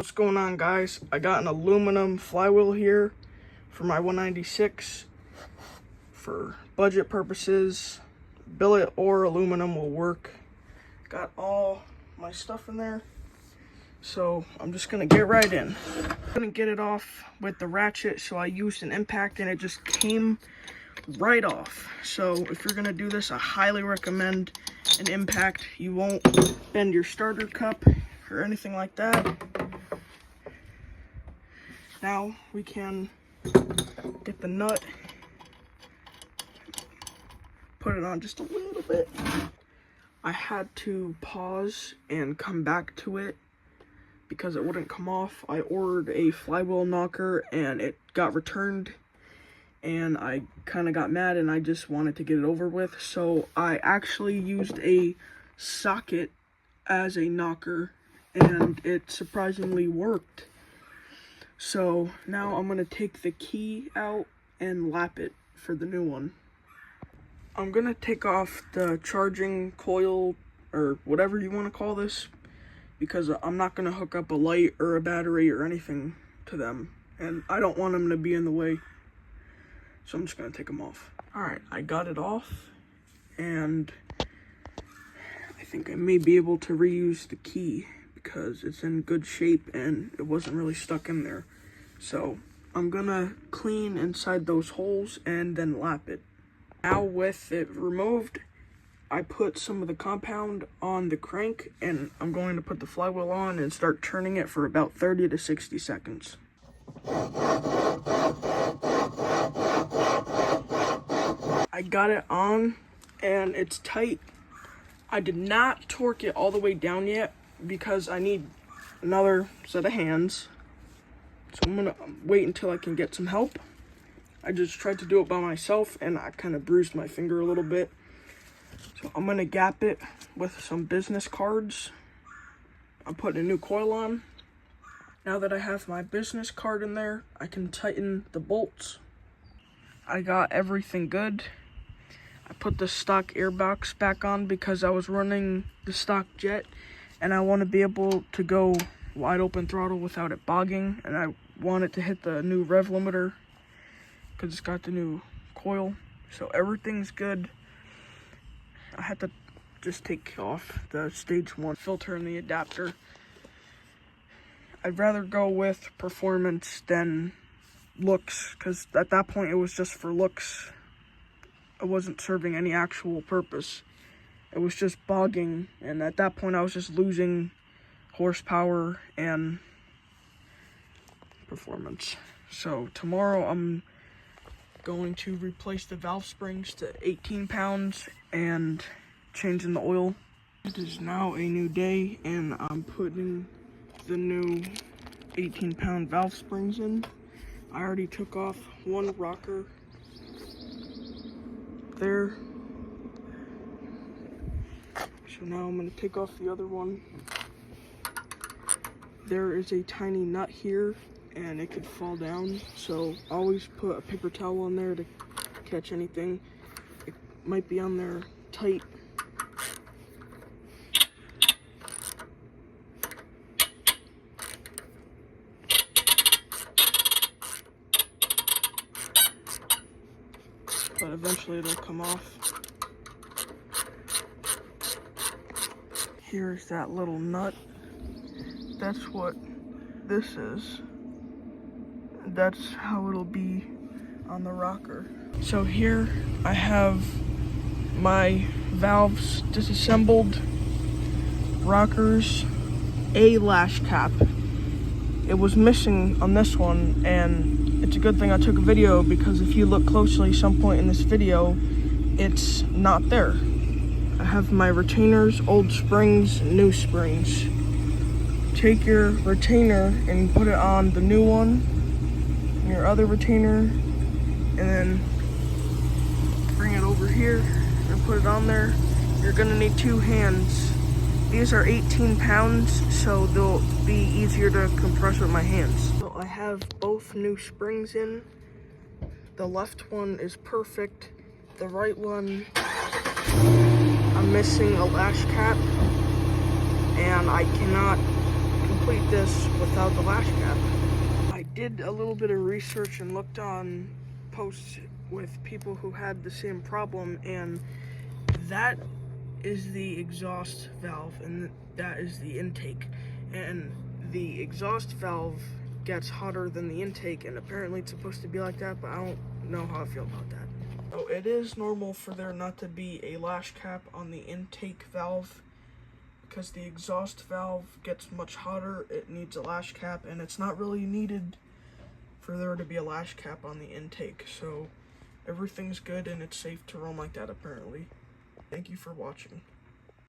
What's going on, guys? I got an aluminum flywheel here for my 196 for budget purposes. Billet or aluminum will work. Got all my stuff in there, so I'm just gonna get right in. Couldn't get it off with the ratchet, so I used an impact and it just came right off. So if you're gonna do this, I highly recommend an impact. You won't bend your starter cup or anything like that. Now we can get the nut, put it on just a little bit. I had to pause and come back to it because it wouldn't come off. I ordered a flywheel knocker and it got returned, and I kind of got mad and I just wanted to get it over with. So I actually used a socket as a knocker and it surprisingly worked. So now I'm gonna take the key out and lap it for the new one. I'm gonna take off the charging coil or whatever you want to call this, because I'm not gonna hook up a light or a battery or anything to them, and I don't want them to be in the way. So I'm just gonna take them off. All right, I got it off, and I think I may be able to reuse the key because it's in good shape and it wasn't really stuck in there. So I'm gonna clean inside those holes and then lap it. Now with it removed, I put some of the compound on the crank and I'm going to put the flywheel on and start turning it for about 30 to 60 seconds. I got it on and it's tight. I did not torque it all the way down yet because I need another set of hands. So I'm gonna wait until I can get some help. I just tried to do it by myself and I kind of bruised my finger a little bit. So I'm gonna gap it with some business cards. I'm putting a new coil on. Now that I have my business card in there, I can tighten the bolts. I got everything good. I put the stock airbox back on because I was running the stock jet and I want to be able to go wide open throttle without it bogging, and I want it to hit the new rev limiter because it's got the new coil. So everything's good. I had to just take off the stage 1 filter and the adapter. I'd rather go with performance than looks, because at that point it was just for looks. It wasn't serving any actual purpose. It was just bogging, and at that point I was just losing horsepower and performance. So tomorrow I'm going to replace the valve springs to 18 pounds and changing the oil. It is now a new day and I'm putting the new 18-pound valve springs in. I already took off one rocker there. So now I'm going to take off the other one. There is a tiny nut here and it could fall down, so always put a paper towel on there to catch anything. It might be on there tight. But eventually it'll come off. Here's that little nut. That's what this is. That's how it'll be on the rocker. So here I have my valves disassembled, rockers, a lash cap. It was missing on this one, and it's a good thing I took a video, because if you look closely some point in this video, it's not there. I have my retainers, old springs, new springs. Take your retainer and put it on the new one, your other retainer, and then bring it over here and put it on there. You're gonna need 2 hands. These are 18 pounds, so they'll be easier to compress with my hands. So I have both new springs in. The left one is perfect. The right one, I'm missing a lash cap, and I cannot complete this without the lash cap. I did a little bit of research and looked on posts with people who had the same problem, and that is the exhaust valve and that is the intake, and the exhaust valve gets hotter than the intake, and apparently it's supposed to be like that, but I don't know how I feel about that. So it is normal for there not to be a lash cap on the intake valve because the exhaust valve gets much hotter. It needs a lash cap, and it's not really needed for there to be a lash cap on the intake, so everything's good and it's safe to run like that apparently. Thank you for watching.